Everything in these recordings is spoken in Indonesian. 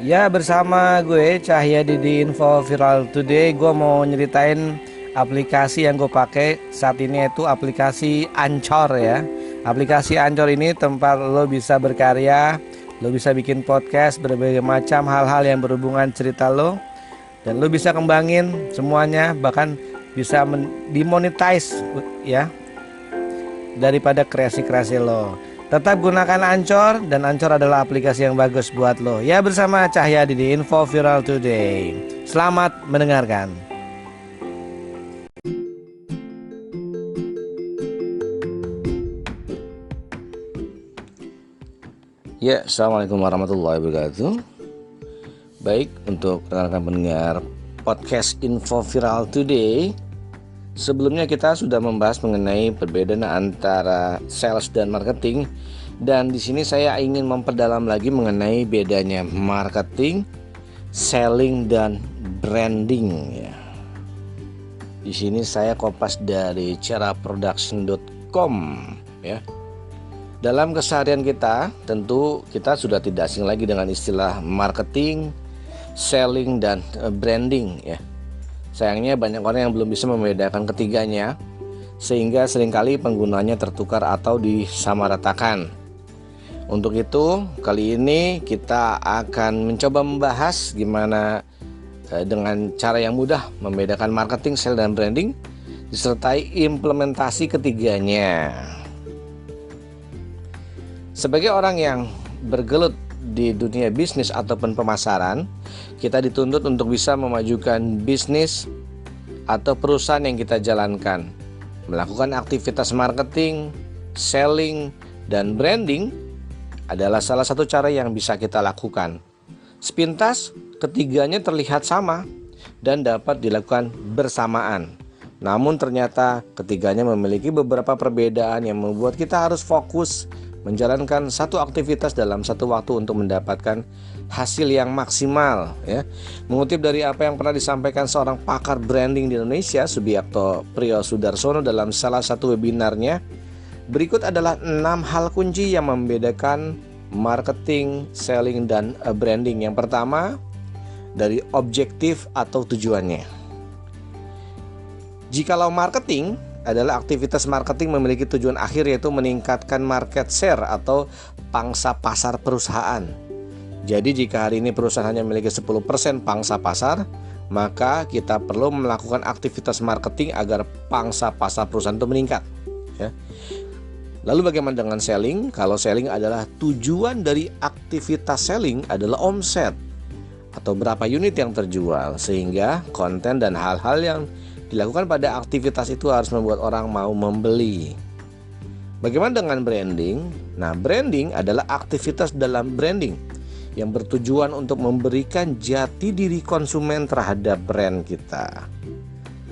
Ya, bersama gue Cahyadi di Info Viral Today. Gue mau nyeritain aplikasi yang gue pakai saat ini, yaitu aplikasi Anchor ya. Aplikasi Anchor ini tempat lo bisa berkarya, lo bisa bikin podcast, berbagai macam hal-hal yang berhubungan cerita lo, dan lo bisa kembangin semuanya, bahkan bisa dimonetize ya daripada kreasi-kreasi lo. Tetap gunakan Anchor, dan Anchor adalah aplikasi yang bagus buat lo. Ya, bersama Cahyadi di Info Viral Today. Selamat mendengarkan. Ya, Assalamualaikum warahmatullahi wabarakatuh. Baik, untuk rekan-rekan pendengar podcast Info Viral Today, sebelumnya kita sudah membahas mengenai perbedaan antara sales dan marketing, dan di sini saya ingin memperdalam lagi mengenai bedanya marketing, selling, dan branding ya. Di sini saya kopas dari ceraproduction.com ya. Dalam keseharian kita, tentu kita sudah tidak asing lagi dengan istilah marketing, selling, dan branding ya. Sayangnya banyak orang yang belum bisa membedakan ketiganya, sehingga seringkali penggunanya tertukar atau disamaratakan. Untuk itu, kali ini kita akan mencoba membahas gimana dengan cara yang mudah membedakan marketing, sales, dan branding, disertai implementasi ketiganya. Sebagai orang yang bergelut di dunia bisnis ataupun pemasaran, kita dituntut untuk bisa memajukan bisnis atau perusahaan yang kita jalankan. Melakukan aktivitas marketing, selling, dan branding adalah salah satu cara yang bisa kita lakukan. Sepintas, ketiganya terlihat sama dan dapat dilakukan bersamaan. Namun ternyata ketiganya memiliki beberapa perbedaan yang membuat kita harus fokus menjalankan satu aktivitas dalam satu waktu untuk mendapatkan hasil yang maksimal ya. Mengutip dari apa yang pernah disampaikan seorang pakar branding di Indonesia, Subiakto Priyosudarsono, dalam salah satu webinarnya, berikut adalah 6 hal kunci yang membedakan marketing, selling, dan branding. Yang pertama, dari objektif atau tujuannya. Jikalau marketing adalah aktivitas marketing memiliki tujuan akhir, yaitu meningkatkan market share atau pangsa pasar perusahaan. Jadi jika hari ini perusahaan hanya memiliki 10% pangsa pasar, maka kita perlu melakukan aktivitas marketing agar pangsa pasar perusahaan itu meningkat ya. Lalu bagaimana dengan selling? Kalau selling adalah tujuan dari aktivitas selling adalah omset atau berapa unit yang terjual, sehingga konten dan hal-hal yang dilakukan pada aktivitas itu harus membuat orang mau membeli. Bagaimana dengan branding? Nah, branding adalah aktivitas dalam branding yang bertujuan untuk memberikan jati diri konsumen terhadap brand kita.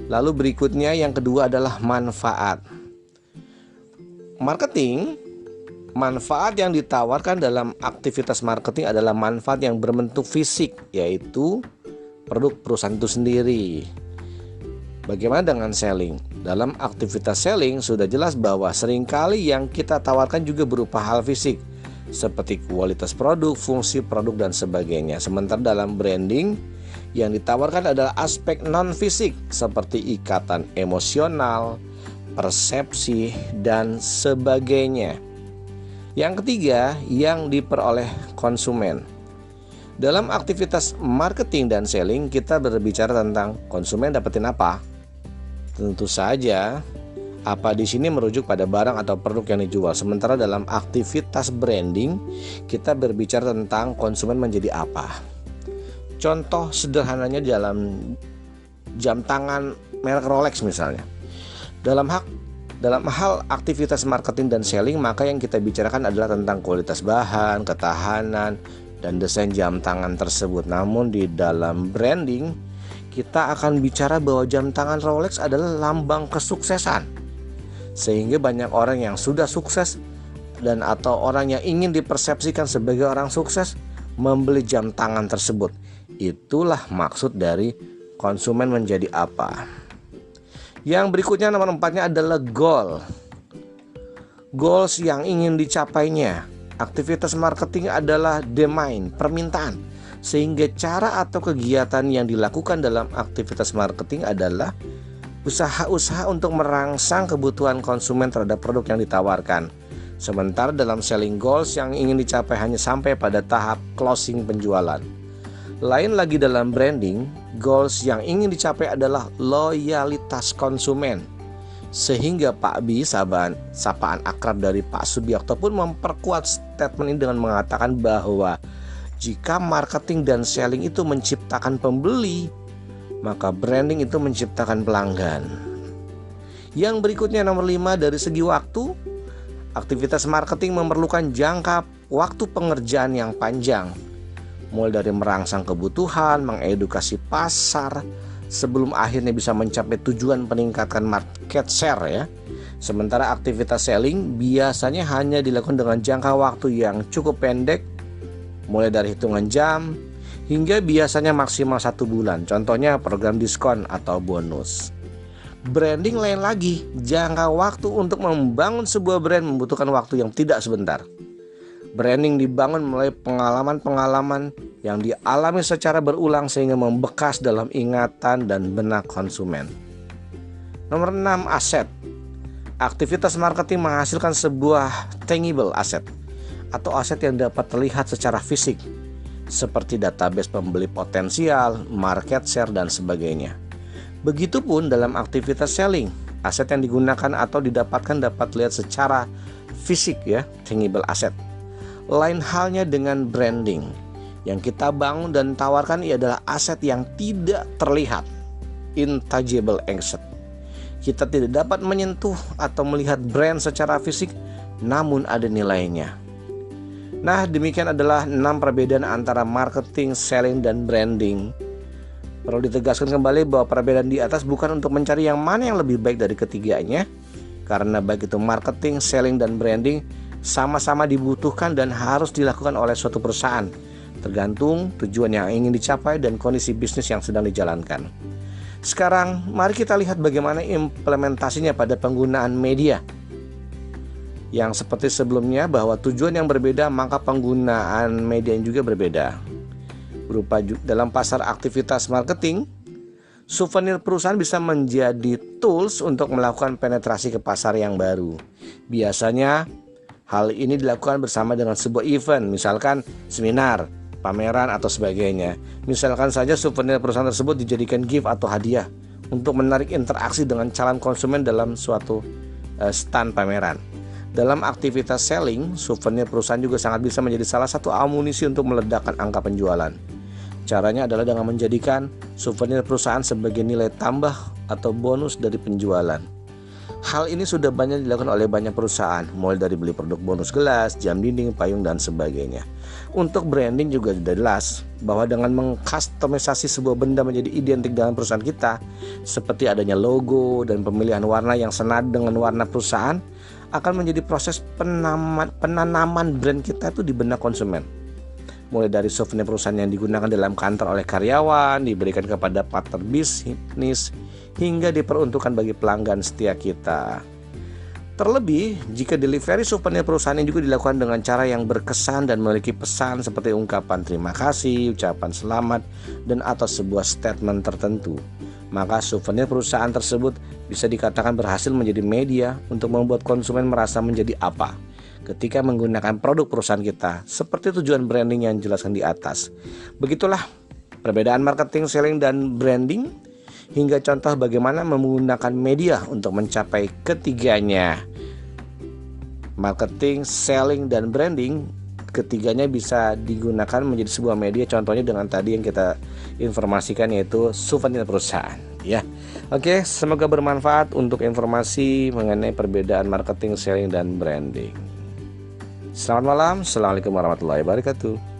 Lalu berikutnya, yang kedua adalah manfaat. Marketing, manfaat yang ditawarkan dalam aktivitas marketing adalah manfaat yang berbentuk fisik, yaitu produk perusahaan itu sendiri. Bagaimana dengan selling? Dalam aktivitas selling sudah jelas bahwa seringkali yang kita tawarkan juga berupa hal fisik, seperti kualitas produk, fungsi produk, dan sebagainya. Sementara dalam branding, yang ditawarkan adalah aspek non-fisik seperti ikatan emosional, persepsi, dan sebagainya. Yang ketiga, yang diperoleh konsumen. Dalam aktivitas marketing dan selling, kita berbicara tentang konsumen dapetin apa. Tentu saja, apa di sini merujuk pada barang atau produk yang dijual. Sementara dalam aktivitas branding, kita berbicara tentang konsumen menjadi apa. Contoh sederhananya dalam jam tangan merek Rolex misalnya. Dalam hal aktivitas marketing dan selling, maka yang kita bicarakan adalah tentang kualitas bahan, ketahanan, dan desain jam tangan tersebut. Namun di dalam branding, kita akan bicara bahwa jam tangan Rolex adalah lambang kesuksesan, sehingga banyak orang yang sudah sukses dan atau orang yang ingin dipersepsikan sebagai orang sukses membeli jam tangan tersebut. Itulah maksud dari konsumen menjadi apa. Yang berikutnya, nomor 4-nya adalah goals yang ingin dicapainya. Aktivitas marketing adalah demand, permintaan. Sehingga cara atau kegiatan yang dilakukan dalam aktivitas marketing adalah usaha-usaha untuk merangsang kebutuhan konsumen terhadap produk yang ditawarkan. Sementara dalam selling goals yang ingin dicapai hanya sampai pada tahap closing penjualan. Lain lagi dalam branding, goals yang ingin dicapai adalah loyalitas konsumen. Sehingga Pak B, sapaan akrab dari Pak Subiakto pun memperkuat statement ini dengan mengatakan bahwa jika marketing dan selling itu menciptakan pembeli, maka branding itu menciptakan pelanggan. Yang berikutnya nomor 5, dari segi waktu, aktivitas marketing memerlukan jangka waktu pengerjaan yang panjang. Mulai dari merangsang kebutuhan, mengedukasi pasar, sebelum akhirnya bisa mencapai tujuan peningkatan market share ya. Sementara aktivitas selling biasanya hanya dilakukan dengan jangka waktu yang cukup pendek, mulai dari hitungan jam hingga biasanya maksimal 1 bulan. Contohnya program diskon atau bonus. Branding lain lagi, jangka waktu untuk membangun sebuah brand membutuhkan waktu yang tidak sebentar. Branding dibangun melalui pengalaman-pengalaman yang dialami secara berulang sehingga membekas dalam ingatan dan benak konsumen. Nomor 6, aset. Aktivitas marketing menghasilkan sebuah tangible asset atau aset yang dapat terlihat secara fisik, seperti database pembeli potensial, market share, dan sebagainya. Begitupun dalam aktivitas selling, aset yang digunakan atau didapatkan dapat terlihat secara fisik ya, tangible asset. Lain halnya dengan branding. Yang kita bangun dan tawarkan ini adalah aset yang tidak terlihat, intangible asset. Kita tidak dapat menyentuh atau melihat brand secara fisik, namun ada nilainya. Nah, demikian adalah 6 perbedaan antara marketing, selling, dan branding. Perlu ditegaskan kembali bahwa perbedaan di atas bukan untuk mencari yang mana yang lebih baik dari ketiganya, karena baik itu marketing, selling, dan branding sama-sama dibutuhkan dan harus dilakukan oleh suatu perusahaan, tergantung tujuan yang ingin dicapai dan kondisi bisnis yang sedang dijalankan. Sekarang mari kita lihat bagaimana implementasinya pada penggunaan media. Yang seperti sebelumnya, bahwa tujuan yang berbeda maka penggunaan media juga berbeda. Berupa dalam pasar aktivitas marketing, souvenir perusahaan bisa menjadi tools untuk melakukan penetrasi ke pasar yang baru. Biasanya hal ini dilakukan bersama dengan sebuah event, misalkan seminar, pameran, atau sebagainya. Misalkan saja souvenir perusahaan tersebut dijadikan gift atau hadiah untuk menarik interaksi dengan calon konsumen dalam suatu stand pameran. Dalam aktivitas selling, souvenir perusahaan juga sangat bisa menjadi salah satu amunisi untuk meledakkan angka penjualan. Caranya adalah dengan menjadikan souvenir perusahaan sebagai nilai tambah atau bonus dari penjualan. Hal ini sudah banyak dilakukan oleh banyak perusahaan, mulai dari beli produk bonus gelas, jam dinding, payung, dan sebagainya. Untuk branding juga sudah jelas bahwa dengan mengkustomisasi sebuah benda menjadi identik dengan perusahaan kita, seperti adanya logo dan pemilihan warna yang senada dengan warna perusahaan, akan menjadi proses penanaman brand kita itu di benak konsumen. Mulai dari souvenir perusahaan yang digunakan dalam kantor oleh karyawan, diberikan kepada partner bisnis, hingga diperuntukkan bagi pelanggan setia kita. Terlebih, jika delivery souvenir perusahaan ini juga dilakukan dengan cara yang berkesan dan memiliki pesan seperti ungkapan terima kasih, ucapan selamat, dan atau sebuah statement tertentu, maka souvenir perusahaan tersebut bisa dikatakan berhasil menjadi media untuk membuat konsumen merasa menjadi apa ketika menggunakan produk perusahaan kita, seperti tujuan branding yang dijelaskan di atas. Begitulah perbedaan marketing, selling, dan branding, hingga contoh bagaimana menggunakan media untuk mencapai ketiganya. Marketing, selling, dan branding, ketiganya bisa digunakan menjadi sebuah media, contohnya dengan tadi yang kita informasikan, yaitu souvenir perusahaan ya. Oke, semoga bermanfaat untuk informasi mengenai perbedaan marketing, selling, dan branding. Selamat malam, assalamualaikum warahmatullahi wabarakatuh.